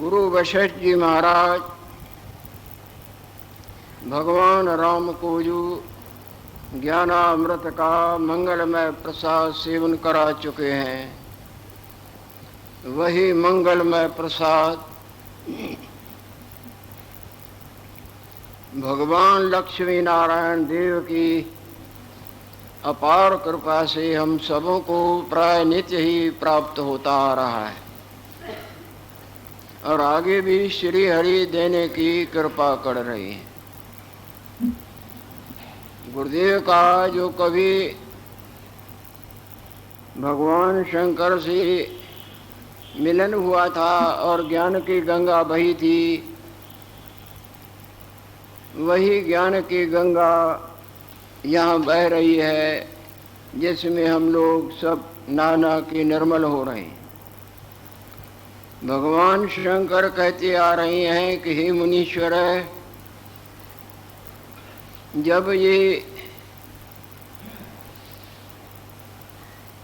गुरु वशिष्ठ जी महाराज भगवान राम को जो ज्ञानामृत का मंगलमय प्रसाद सेवन करा चुके हैं, वही मंगलमय प्रसाद भगवान लक्ष्मी नारायण देव की अपार कृपा से हम सबों को प्राय नित्य ही प्राप्त होता आ रहा है और आगे भी श्री हरि देने की कृपा कर रही है। गुरुदेव का जो कभी भगवान शंकर से मिलन हुआ था और ज्ञान की गंगा बही थी, वही ज्ञान की गंगा यहाँ बह रही है, जिसमें हम लोग सब नहा के निर्मल हो रहे हैं। भगवान शंकर कहते आ रहे हैं कि हे मुनीश्वर, जब ये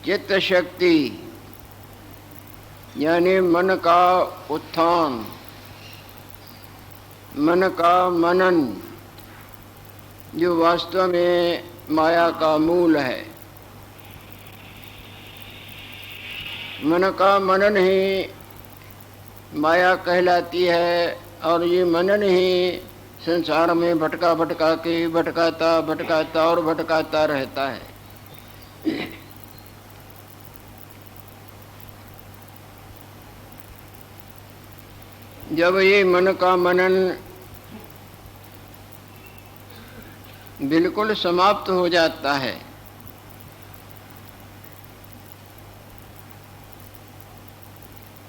चित्त शक्ति यानी मन का उत्थान, मन का मनन, जो वास्तव में माया का मूल है, मन का मनन ही माया कहलाती है और ये मनन ही संसार में भटका भटका के भटकाता और भटकाता रहता है। जब ये मन का मनन बिल्कुल समाप्त हो जाता है,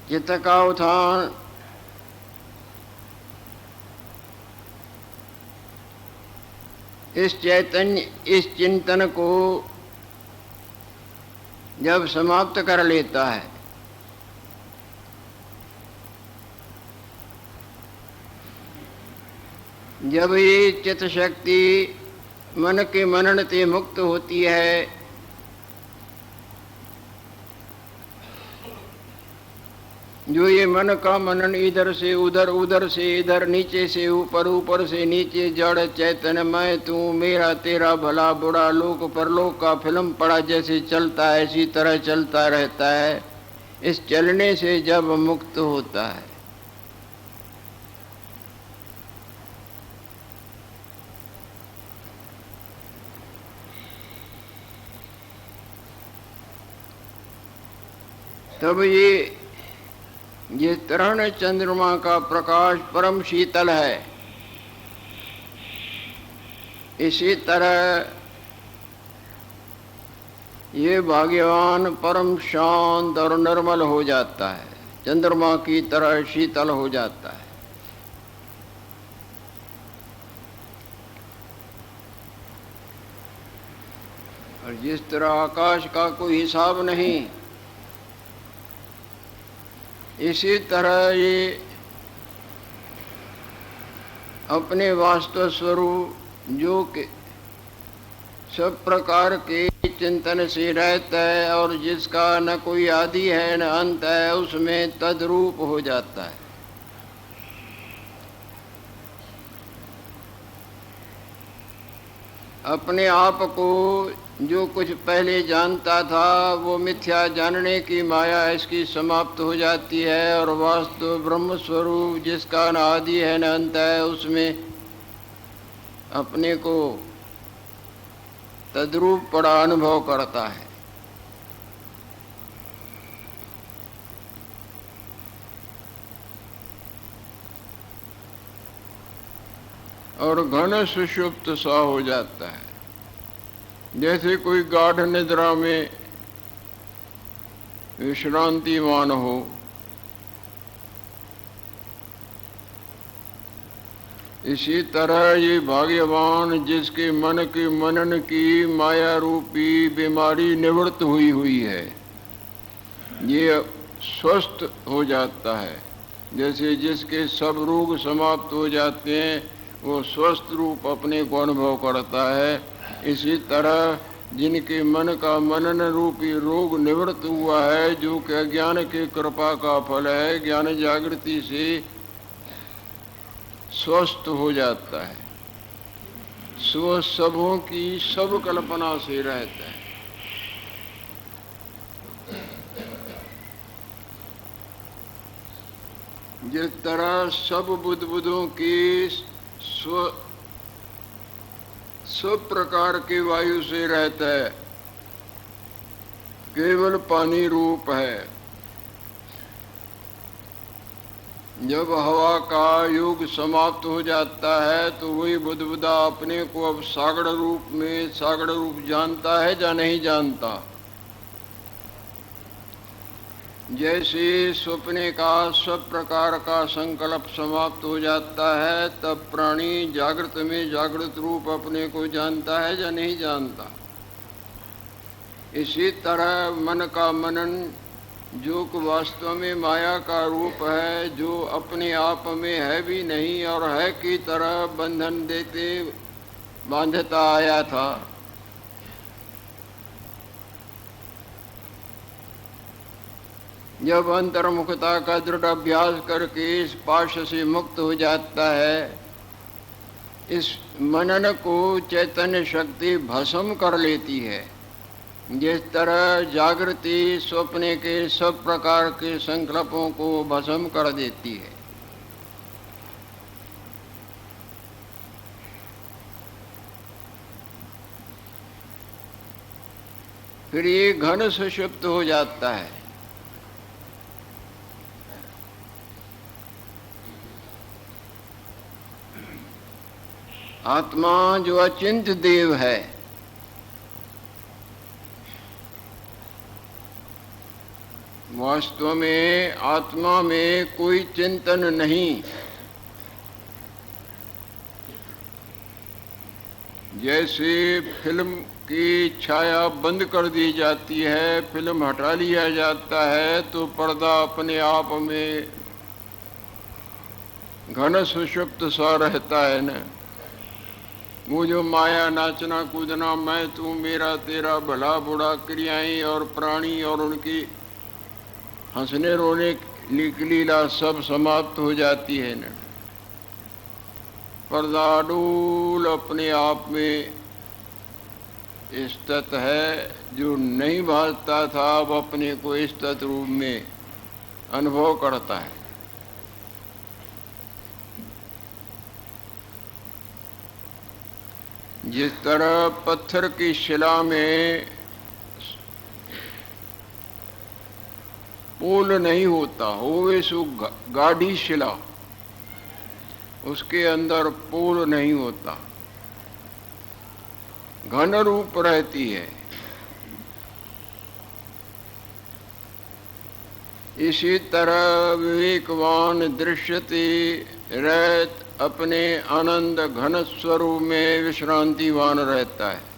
चित्त का उत्थान इस चैतन्य, इस चिंतन को जब समाप्त कर लेता है, जब ये चित्त शक्ति मन के मनन से मुक्त होती है, जो ये मन का मनन इधर से उधर, उधर से इधर, नीचे से ऊपर, ऊपर से नीचे, जड़ चैतन्य मैं तू मेरा तेरा भला बुरा, लोक परलोक का फिल्म पड़ा जैसे चलता है, इसी तरह चलता रहता है। इस चलने से जब मुक्त होता है, तब ये जिस तरह चंद्रमा का प्रकाश परम शीतल है, इसी तरह ये भाग्यवान परम शांत और निर्मल हो जाता है, चंद्रमा की तरह शीतल हो जाता है। और जिस तरह आकाश का कोई हिसाब नहीं, इसी तरह ये अपने वास्तव स्वरूप जो कि सब प्रकार के चिंतन से रहता है और जिसका न कोई आदि है न अंत है, उसमें तद्रूप हो जाता है। अपने आप को जो कुछ पहले जानता था, वो मिथ्या जानने की माया इसकी समाप्त हो जाती है और वास्तव ब्रह्म स्वरूप जिसका न आदि है न अंत है, उसमें अपने को तद्रूप पड़ा अनुभव करता है। और घन सुषुप्त सा हो जाता है, जैसे कोई गाढ़ निद्रा में विश्रांतिमान हो। इसी तरह ये भाग्यवान जिसके मन के मनन की माया रूपी बीमारी निवृत्त हुई है, ये स्वस्थ हो जाता है। जैसे जिसके सब रोग समाप्त हो जाते हैं, वो स्वस्थ रूप अपने को अनुभव करता है। इसी तरह जिनके मन का मनन रूपी रोग निवृत्त हुआ है, जो कि अज्ञान के कृपा का फल है, ज्ञान जागृति से स्वस्थ हो जाता है, स्व सबों की सब कल्पना से रहता है। जिस तरह सब बुद्धों की सब प्रकार के वायु से रहता है, केवल पानी रूप है। जब हवा का युग समाप्त हो जाता है तो वही बुद्धबुदा अपने को अब सागड़ रूप जानता है या नहीं जानता। जैसे स्वप्ने का सब प्रकार का संकल्प समाप्त हो जाता है, तब प्राणी जागृत में जागृत रूप अपने को जानता है या नहीं जानता। इसी तरह मन का मनन, जो कि वास्तव में माया का रूप है, जो अपने आप में है भी नहीं और है की तरह बंधन देते बांधता आया था, जब अंतर्मुखता का दृढ़ अभ्यास करके इस पाश से मुक्त हो जाता है, इस मनन को चैतन्य शक्ति भस्म कर लेती है। जिस तरह जागृति स्वप्ने के सब प्रकार के संकल्पों को भस्म कर देती है। फिर ये घन सुषुप्त हो जाता है। आत्मा जो अचिंत देव है, वास्तव में आत्मा में कोई चिंतन नहीं। जैसे फिल्म की छाया बंद कर दी जाती है, फिल्म हटा लिया जाता है, तो पर्दा अपने आप में घन सुषुप्त सा रहता है न। वो जो माया नाचना कूदना, मैं तू मेरा तेरा, भला बुरा क्रियाएं और प्राणी और उनकी हंसने रोने की लीला सब समाप्त हो जाती है न। पर्दाडूल अपने आप में स्थित है, जो नहीं भासता था अब अपने को स्थित रूप में अनुभव करता है। जिस तरह पत्थर की शिला में पोल नहीं होता, होवे सो गाढ़ी शिला, उसके अंदर पोल नहीं होता, घन रूप रहती है। इसी तरह विवेकवान दृश्यते रहत अपने आनंद घन स्वरूप में विश्रांतिवान रहता है।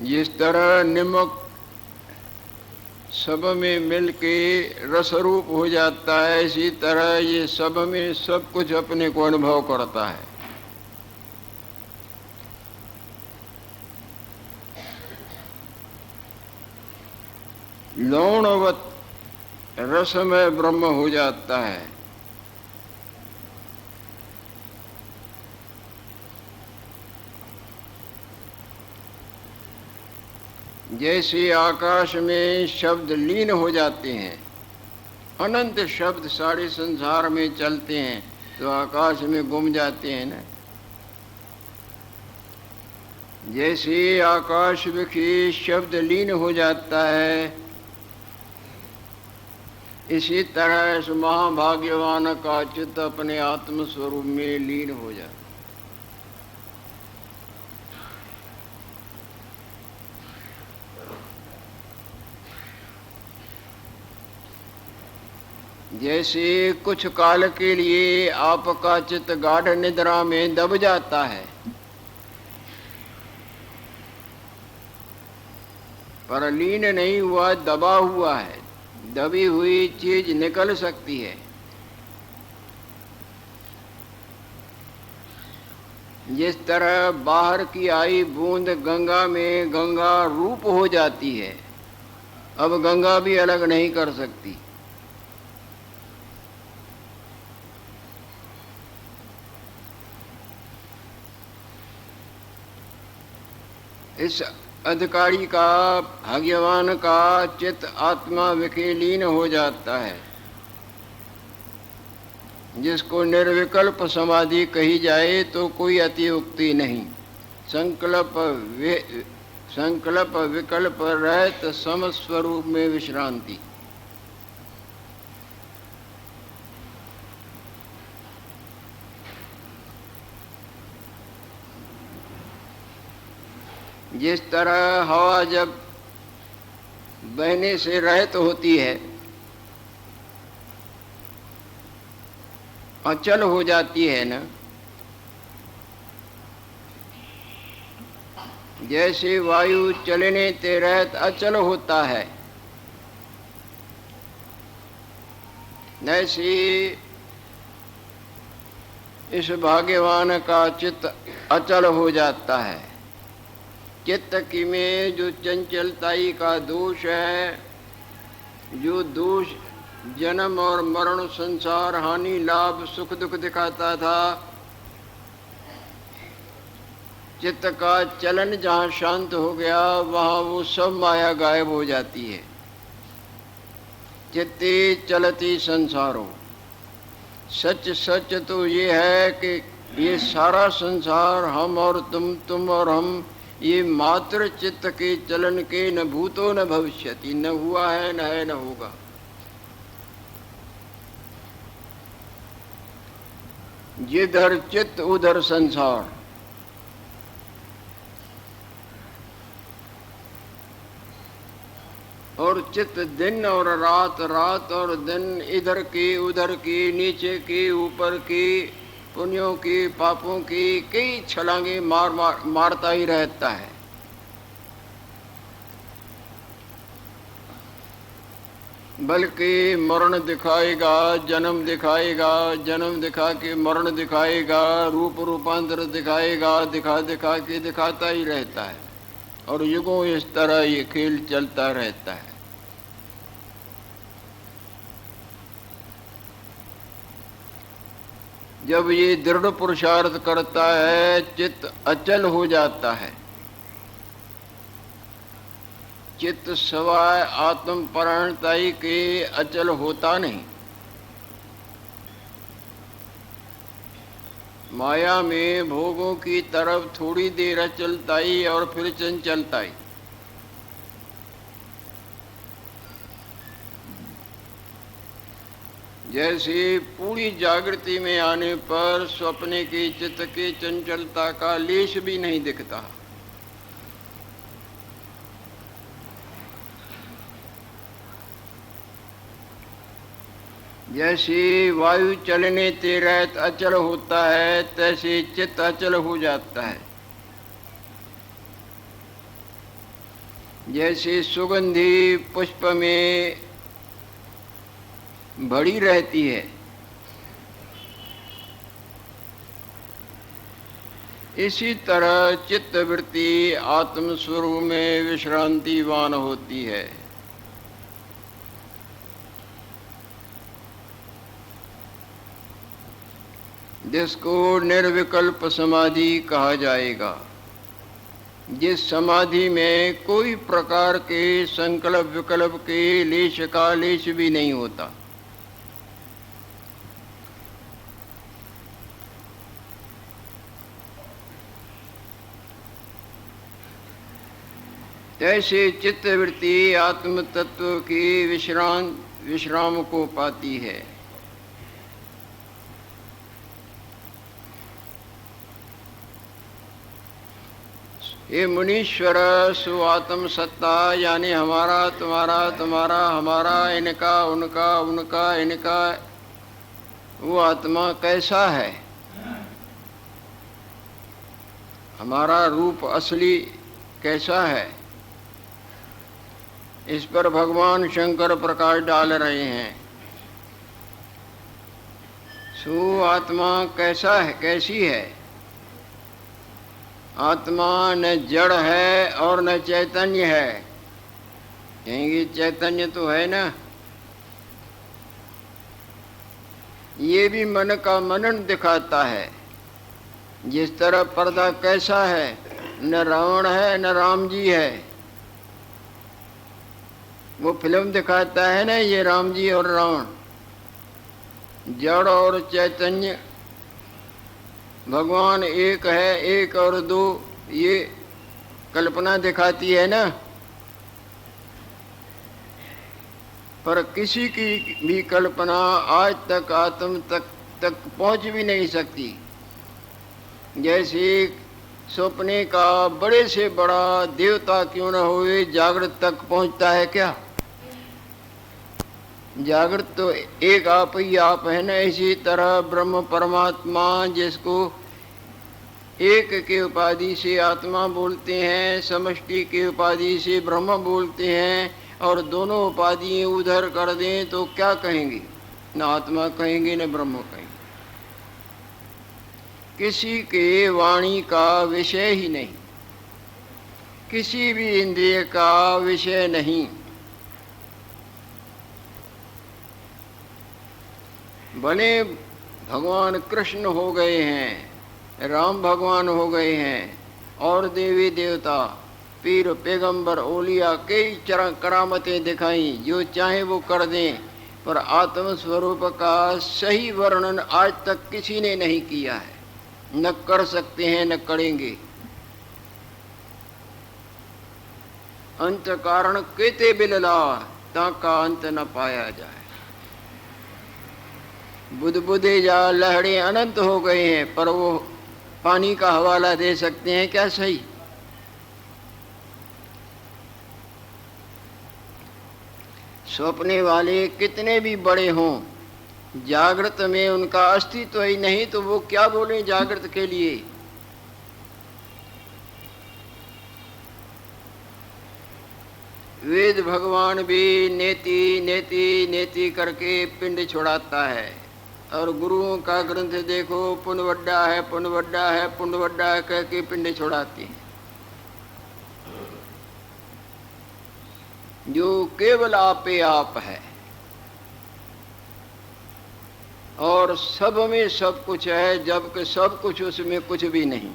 जिस तरह नमक सब में मिलके रस रूप हो जाता है, इसी तरह ये सब में सब कुछ अपने को अनुभव करता है। लौणवत रसमय ब्रह्म हो जाता है। जैसे आकाश में शब्द लीन हो जाते हैं, अनंत शब्द सारे संसार में चलते हैं तो आकाश में गुम जाते हैं ना। जैसे आकाश में शब्द लीन हो जाता है, इसी तरह इस महाभाग्यवान का चित्त अपने आत्म स्वरूप में लीन हो जाता। जैसे कुछ काल के लिए आपका चित्त गाढ़ निद्रा में दब जाता है, पर लीन नहीं हुआ, दबा हुआ है। दबी हुई चीज निकल सकती है, जिस तरह बाहर की आई बूंद गंगा में गंगा रूप हो जाती है, अब गंगा भी अलग नहीं कर सकती। इस अधिकारी का, भाग्यवान का चित्त आत्मा विलीन हो जाता है, जिसको निर्विकल्प समाधि कही जाए तो कोई अतियुक्ति नहीं। संकल्प विकल्प रहित समस्वरूप में विश्रांति। जिस तरह हवा जब बहने से रहित होती है, अचल हो जाती है ना, जैसे वायु चलने ते रहत अचल होता है, ऐसे इस भाग्यवान का चित्त अचल हो जाता है। चित्त की में जो चंचलताई का दोष है, जो दोष जन्म और मरण, संसार, हानि, लाभ, सुख दुख दिखाता था, चित्त का चलन जहाँ शांत हो गया, वहाँ वो सब माया गायब हो जाती है। चित्ते चलती संसारो। सच सच तो ये है कि ये सारा संसार, हम और तुम और हम, ये मात्र चित्त के चलन के न भूतो न भविष्यति, न हुआ है न है न होगा। जिधर चित्त उधर संसार। और चित्त दिन और रात, रात और दिन, इधर की उधर की, नीचे की ऊपर की, पुण्यों की पापों की कई छलांगे मारता ही रहता है। बल्कि मरण दिखाएगा, जन्म दिखाएगा, जन्म दिखा के मरण दिखाएगा, रूप रूपांतर दिखाएगा, दिखा दिखा के दिखाता ही रहता है। और युगों इस तरह ये खेल चलता रहता है। जब ये दृढ़ पुरुषार्थ करता है, चित्त अचल हो जाता है। चित्त सवाय आत्म परायणताई के अचल होता नहीं। माया में भोगों की तरफ थोड़ी देर अचलताई और फिर चंचलताई। जैसे पूरी जागृति में आने पर स्वप्ने के चित्त के चंचलता का लेश भी नहीं दिखता। जैसे वायु चलने ते रहत अचल होता है, तैसे चित्त अचल हो जाता है। जैसे सुगंधी पुष्प में भरी रहती है, इसी तरह चित्त वृत्ति आत्म स्वरूप में विश्रांतिवान होती है। जिसको निर्विकल्प समाधि कहा जाएगा, जिस समाधि में कोई प्रकार के संकल्प विकल्प के लेश का लेश भी नहीं होता। ऐसे चित्तवृत्ति आत्म तत्व की विश्राम को पाती है। ये मुनीश्वर सु आत्म सत्ता, यानी हमारा तुम्हारा, तुम्हारा हमारा, इनका उनका, उनका इनका, वो आत्मा कैसा है? हमारा रूप असली कैसा है? इस पर भगवान शंकर प्रकाश डाल रहे हैं। सु आत्मा कैसा है, कैसी है? आत्मा न जड़ है और न चैतन्य है। कहेंगे चैतन्य तो है ना। ये भी मन का मनन दिखाता है। जिस तरह पर्दा कैसा है, न रावण है न राम जी है। वो फिल्म दिखाता है ना, ये राम जी और रावण। जड़ और चैतन्य, भगवान एक है, एक और दो, ये कल्पना दिखाती है ना। पर किसी की भी कल्पना आज तक आत्म तक पहुंच भी नहीं सकती। जैसे सपने का बड़े से बड़ा देवता क्यों न होवे, जागृत तक पहुंचता है क्या? जागृत तो एक आप ही आप है ना। इसी तरह ब्रह्म परमात्मा, जिसको एक के उपाधि से आत्मा बोलते हैं, समष्टि के उपाधि से ब्रह्म बोलते हैं, और दोनों उपाधियां उधर कर दें तो क्या कहेंगे? न आत्मा कहेंगे न ब्रह्म कहेंगे। किसी के वाणी का विषय ही नहीं, किसी भी इंद्रिय का विषय नहीं। भले भगवान कृष्ण हो गए हैं, राम भगवान हो गए हैं, और देवी देवता, पीर पैगंबर ओलिया कई करामतें दिखाई, जो चाहे वो कर दें, पर आत्म स्वरूप का सही वर्णन आज तक किसी ने नहीं किया है, न कर सकते हैं न करेंगे। अंत कारण केते बिलला, ताका अंत न पाया जाए। बुदबुदे जा लहड़े अनंत हो गए हैं, पर वो पानी का हवाला दे सकते हैं क्या? सही। सपने वाले कितने भी बड़े हों, जागृत में उनका अस्तित्व ही नहीं, तो वो क्या बोले जागृत के लिए? वेद भगवान भी नेति नेति नेति करके पिंड छुड़ाता है, और गुरुओं का ग्रंथ देखो, पुण्यवड्डा है पुण्यवड्डा है पुण्यवड्डा है कह के पिंड छुड़ाती हैं। जो केवल आपे आप है, और सब में सब कुछ है, जबकि सब कुछ उसमें कुछ भी नहीं।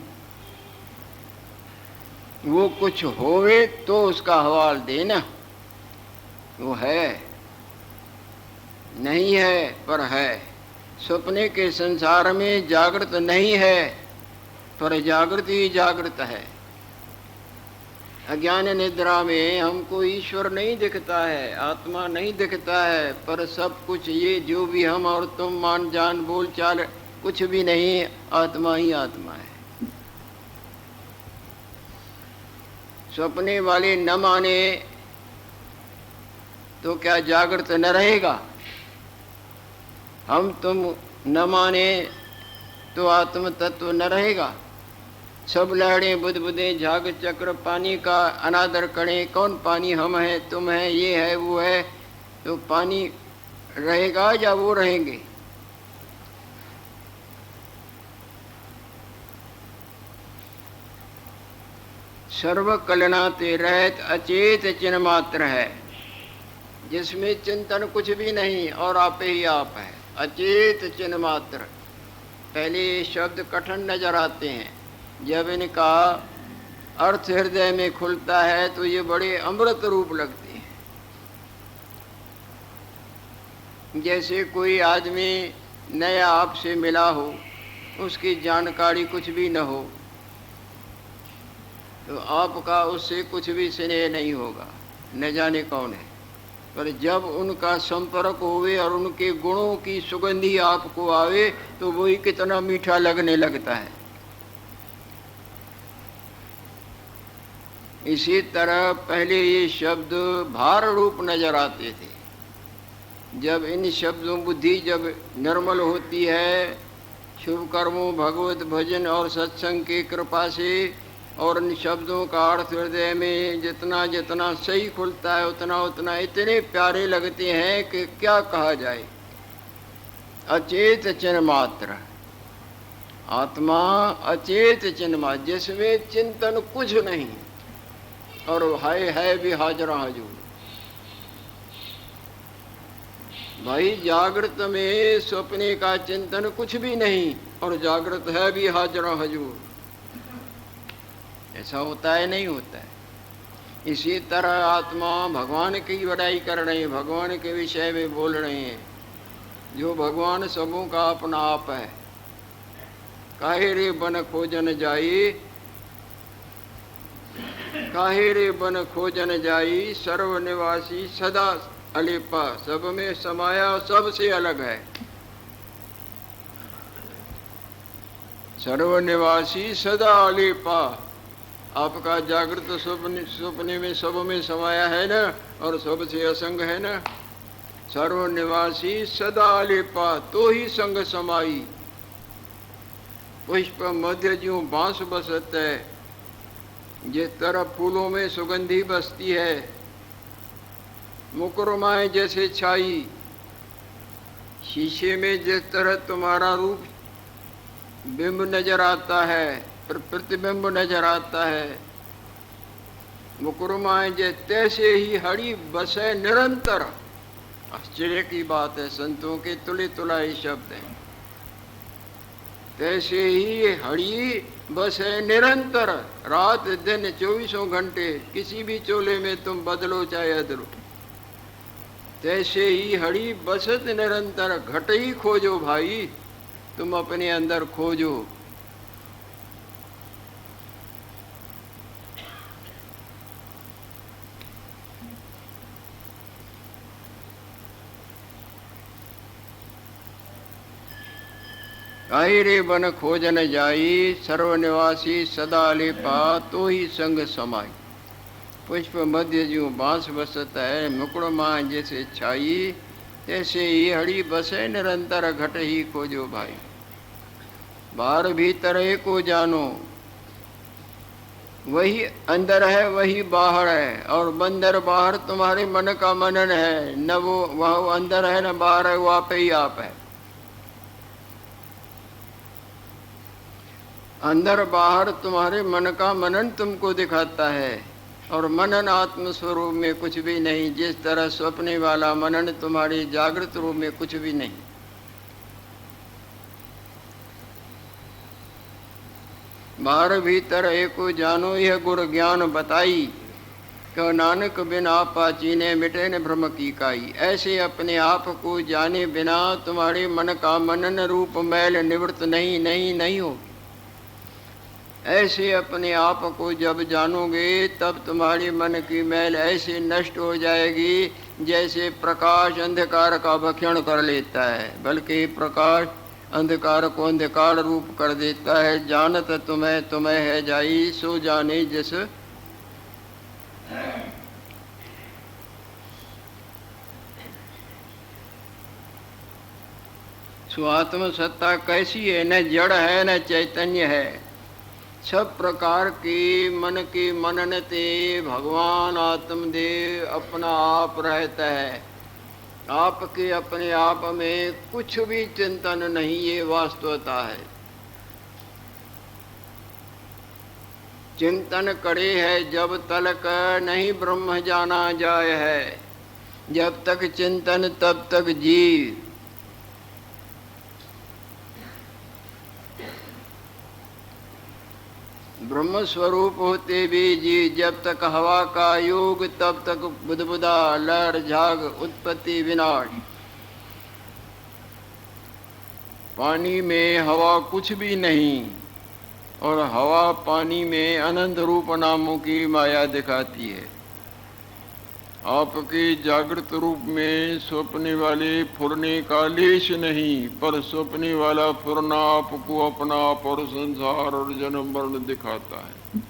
वो कुछ होवे तो उसका हवाल देना। वो है, नहीं है पर है। सपने के संसार में जागृत नहीं है, पर जागृत ही जागृत है। अज्ञान निद्रा में हमको ईश्वर नहीं दिखता है, आत्मा नहीं दिखता है, पर सब कुछ ये जो भी हम और तुम मान जान बोल चाल कुछ भी नहीं, आत्मा ही आत्मा है। सपने वाले न माने तो क्या जागृत न रहेगा? हम तुम न माने तो आत्म तत्व न रहेगा। सब लहड़े बुदबुदे झाग चक्र पानी का अनादर करें, कौन पानी? हम हैं, तुम हैं, ये है वो है, तो पानी रहेगा या वो रहेंगे? सर्व कलनाते रहत अचेत चिन्ह मात्र है, जिसमें चिंतन कुछ भी नहीं और आपे ही आप है। अचेत चिन्ह मात्र। पहले ये शब्द कठिन नजर आते हैं, जब इनका अर्थ हृदय में खुलता है तो ये बड़े अमृत रूप लगते हैं। जैसे कोई आदमी नया आपसे मिला हो, उसकी जानकारी कुछ भी न हो, तो आपका उससे कुछ भी स्नेह नहीं होगा, न जाने कौन है। पर जब उनका संपर्क होवे और उनके गुणों की सुगंधी आपको आवे, तो वही कितना मीठा लगने लगता है। इसी तरह पहले ये शब्द भार रूप नजर आते थे। जब इन शब्दों बुद्धि जब निर्मल होती है, शुभ कर्मों, भगवत भजन और सत्संग की कृपा से, और इन शब्दों का अर्थ हृदय में जितना जितना सही खुलता है, उतना उतना इतने प्यारे लगते हैं कि क्या कहा जाए। अचेत चिन्ह मात्र। आत्मा अचेत चिन्मा, जिसमें चिंतन कुछ नहीं और है भी हाजरा हजूर। भाई जागृत में सपने का चिंतन कुछ भी नहीं और जागृत है भी हाजरा हजूर। ऐसा होता है? नहीं होता है। इसी तरह आत्मा भगवान की बड़ाई कर रहे हैं, भगवान के विषय में बोल रहे हैं, जो भगवान सबों का अपना आप है। काहे रे बन खोजन जाई, काहे रे बन खोजन जाई, सर्वनिवासी सदा अलिपा, सब में समाया सबसे अलग है। सर्वनिवासी सदा अलिपा, आपका जागृत सपने में सब में समाया है ना, और सबसे असंग है ना। सर्वनिवासी सदा अलिपा, तो ही संग समाई। पुष्प मध्य ज्यों बांस बसत है, जिस तरह फूलों में सुगंधी बसती है, मुकरमाए जैसे छाई। शीशे में जिस तरह तुम्हारा रूप बिंब नजर आता है, प्रतिबिंब नजर आता है, मुकरमाए तैसे ही हरि बसे निरंतर। आश्चर्य की बात है, संतों के तुले तुलाए शब्द हैं। तैसे ही हरि बसे निरंतर, रात दिन 24 घंटे, किसी भी चोले में तुम बदलो चाहे अदलो। तैसे ही हरि बसत निरंतर, घट ही खोजो भाई, तुम अपने अंदर खोजो। काहे रे बन खोजन जाई, सर्वनिवासी सदा अलिपा, तो ही संग समाई। पुष्प मध्य ज्यों बांस बसत है, मुकुड़मा जैसे छाई, तैसे ही हरि बसे निरंतर, घट ही खोजो भाई। बाहर भीतर एको जानो, वही अंदर है वही बाहर है, और बंदर बाहर तुम्हारे मन का मनन है, न वो वह अंदर है न बाहर है, वो आप ही आप है। अंदर बाहर तुम्हारे मन का मनन तुमको दिखाता है, और मनन आत्म स्वरूप में कुछ भी नहीं, जिस तरह स्वप्ने वाला मनन तुम्हारी जागृत रूप में कुछ भी नहीं। बाहर भीतर एको जानो, यह गुर ज्ञान बताई, क्यों नानक बिन आपा चीने मिटे न भ्रम की काई। ऐसे अपने आप को जाने बिना तुम्हारे मन का मनन रूप मैल निवृत्त नहीं होगी। ऐसे अपने आप को जब जानोगे, तब तुम्हारे मन की मैल ऐसे नष्ट हो जाएगी, जैसे प्रकाश अंधकार का भक्षण कर लेता है, बल्कि प्रकाश अंधकार को अंधकार रूप कर देता है। जानत तुम्हें है जाई, सो जाने जिस। सो आत्म सत्ता कैसी है? न जड़ है न चैतन्य है। सब प्रकार के मन के मनन ते भगवान आत्मदेव अपना आप रहता है। आपके अपने आप में कुछ भी चिंतन नहीं, ये वास्तवता है। चिंतन करे है जब तक नहीं ब्रह्म जाना जाए है, जब तक चिंतन तब तक जीव। ब्रह्म स्वरूप होते भी जी, जब तक हवा का योग तब तक बुदबुदा लहर झाग उत्पत्ति विनाश। पानी में हवा कुछ भी नहीं, और हवा पानी में अनंत रूप नामों की माया दिखाती है। आपके जागृत रूप में स्वप्ने वाले फुरने का लेश नहीं, पर स्वप्ने वाला फुरना आपको अपना आप और संसार और जन्म मरण दिखाता है।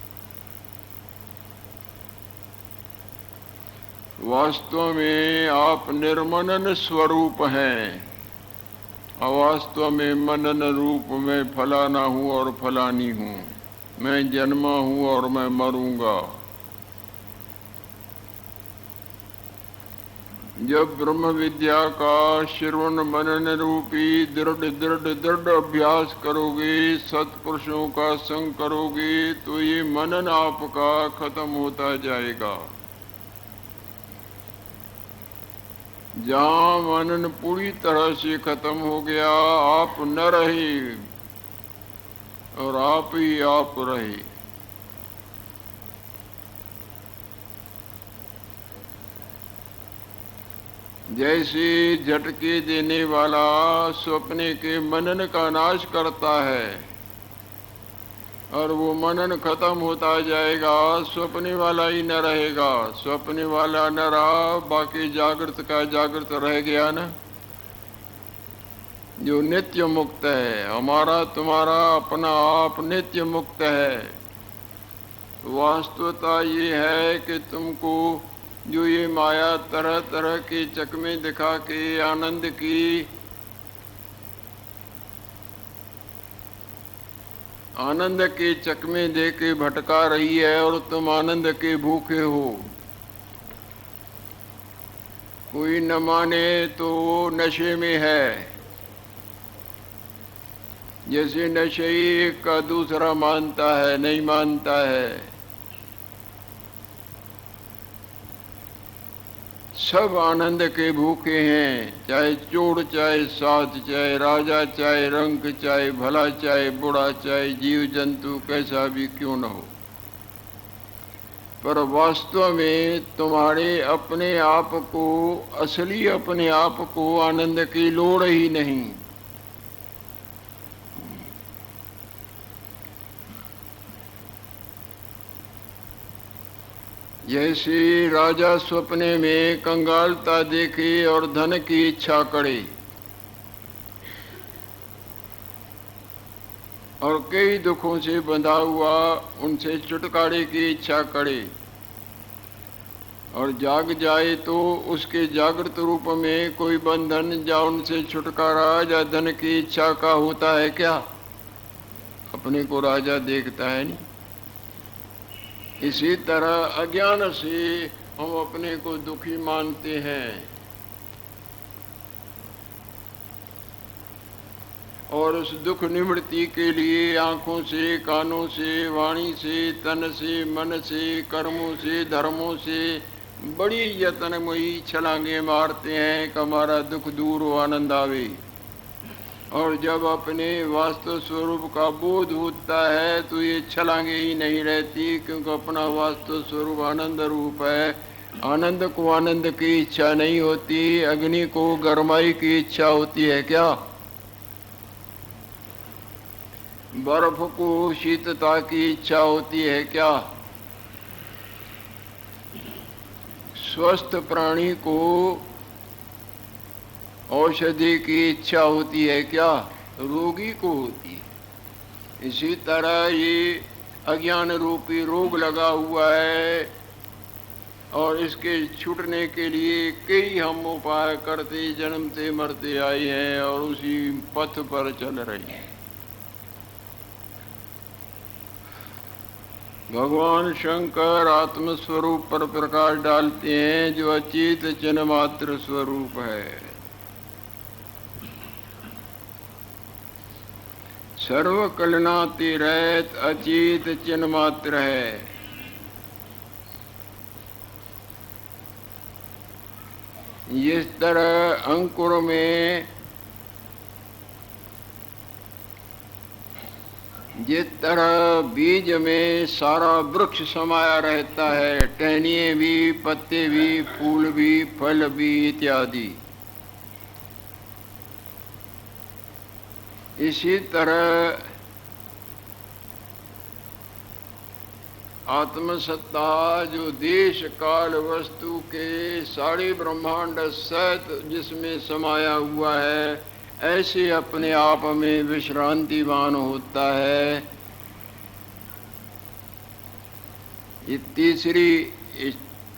वास्तव में आप निर्मनन स्वरूप हैं, अवास्तव में मनन रूप में फलाना हूँ और फलानी हूँ, मैं जन्मा हूँ और मैं मरूंगा। जब ब्रह्म विद्या का श्रवण मनन रूपी दृढ़ दृढ़ दृढ़ अभ्यास करोगे, सत्पुरुषों का संग करोगे, तो ये मनन आपका खत्म होता जाएगा। जहाँ मनन पूरी तरह से खत्म हो गया, आप न रहे और आप ही आप रहे। जैसे झटके देने वाला स्वप्ने के मनन का नाश करता है और वो मनन खत्म होता जाएगा, स्वप्ने वाला ही न रहेगा। स्वप्ने वाला न रहा, बाकी जागृत का जागृत रह गया ना, जो नित्य मुक्त है। हमारा तुम्हारा अपना आप नित्य मुक्त है। वास्तवता ये है कि तुमको जो ये माया तरह तरह के चकमे दिखा के आनंद के चकमे दे के भटका रही है, और तुम आनंद के भूखे हो। कोई न माने तो वो नशे में है। जैसे नशे एक का दूसरा मानता है, नहीं मानता है। सब आनंद के भूखे हैं, चाहे चोर, चाहे साध, चाहे राजा, चाहे रंक, चाहे भला, चाहे बुरा, चाहे जीव जंतु कैसा भी क्यों न हो। पर वास्तव में तुम्हारे अपने आप को, असली अपने आप को आनंद की लोड़ ही नहीं। जैसे राजा सपने में कंगालता देखे और धन की इच्छा करे, और कई दुखों से बंधा हुआ उनसे छुटकारे की इच्छा करे, और जाग जाए तो उसके जागृत रूप में कोई बंधन या उनसे छुटकारा या धन की इच्छा का होता है क्या? अपने को राजा देखता है नहीं। इसी तरह अज्ञान से हम अपने को दुखी मानते हैं, और उस दुख निवृत्ति के लिए आँखों से, कानों से, वाणी से, तन से, मन से, कर्मों से, धर्मों से बड़ी यत्नमयी छलांगे मारते हैं कि हमारा दुख दूर हो, आनंद आवे। और जब अपने वास्तव स्वरूप का बोध होता है तो ये छलांगे ही नहीं रहती, क्योंकि अपना वास्तव स्वरूप आनंद रूप है। आनंद को आनंद की इच्छा नहीं होती, अग्नि को गरमाई की इच्छा होती है क्या? बर्फ को शीतलता की इच्छा होती है क्या? स्वस्थ प्राणी को औषधि की इच्छा होती है क्या? रोगी को होती है। इसी तरह ये अज्ञान रूपी रोग लगा हुआ है, और इसके छूटने के लिए कई हम उपाय करते जन्मते मरते आए हैं, और उसी पथ पर चल रहे हैं। भगवान शंकर आत्मस्वरूप पर प्रकाश डालते हैं, जो अचित चिन्ह मात्र स्वरूप है। सर्व कलनातिरहित अचित चिन्ह मात्र है। इस तरह अंकुर में जिस तरह बीज में सारा वृक्ष समाया रहता है, टहनियाँ भी, पत्ते भी, फूल भी, फल भी इत्यादि, इसी तरह आत्मसत्ता जो देश काल वस्तु के सारे ब्रह्मांड सहित जिसमें समाया हुआ है, ऐसे अपने आप में विश्रांतिवान होता है। ये तीसरी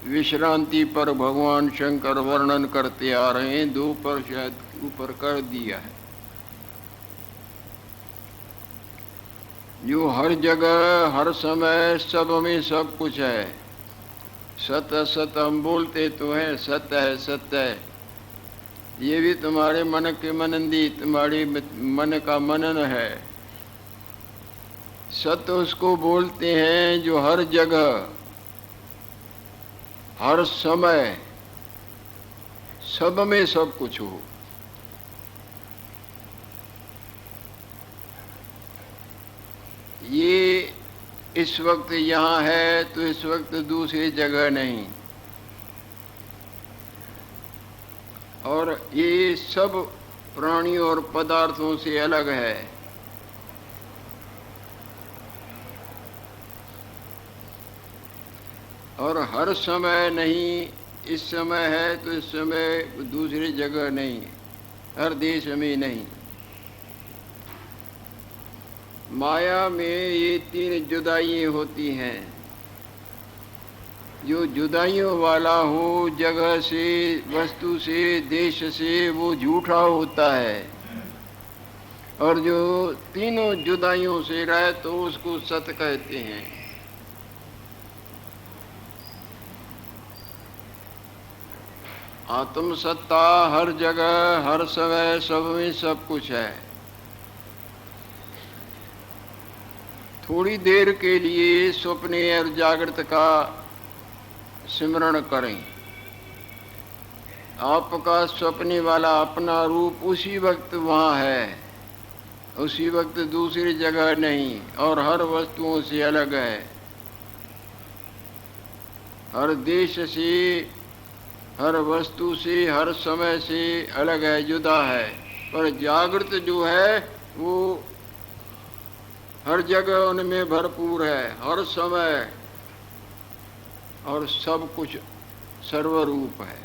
विश्रांति पर भगवान शंकर वर्णन करते आ रहे हैं, 2 पर शायद ऊपर कर दिया है। जो हर जगह, हर समय, सब में सब कुछ है, सत्य सत्य हम बोलते तो हैं, सत्य है सत्य है, ये भी तुम्हारे मन के मनंदी, तुम्हारी मन का मनन है। सत्य उसको बोलते हैं जो हर जगह हर समय सब में सब कुछ हो। ये इस वक्त यहाँ है तो इस वक्त दूसरी जगह नहीं, और ये सब प्राणियों और पदार्थों से अलग है। और हर समय नहीं, इस समय है तो इस समय दूसरी जगह नहीं, हर देश में नहीं। माया में ये तीन जुदाइयाँ होती हैं। जो जुदाइयों वाला हो जगह से, वस्तु से, देश से, वो झूठा होता है, और जो तीनों जुदाइयों से रहे तो उसको सत्य कहते हैं। आत्म सत्ता हर जगह हर समय सब में सब कुछ है। थोड़ी देर के लिए स्वप्न और जागृत का सिमरण करें। आपका स्वप्न वाला अपना रूप उसी वक्त वहाँ है, उसी वक्त दूसरी जगह नहीं, और हर वस्तुओं से अलग है, हर देश से, हर वस्तु से, हर समय से अलग है, जुदा है। पर जागृत जो है वो हर जगह उनमें भरपूर है, हर समय, और सब कुछ सर्वरूप है।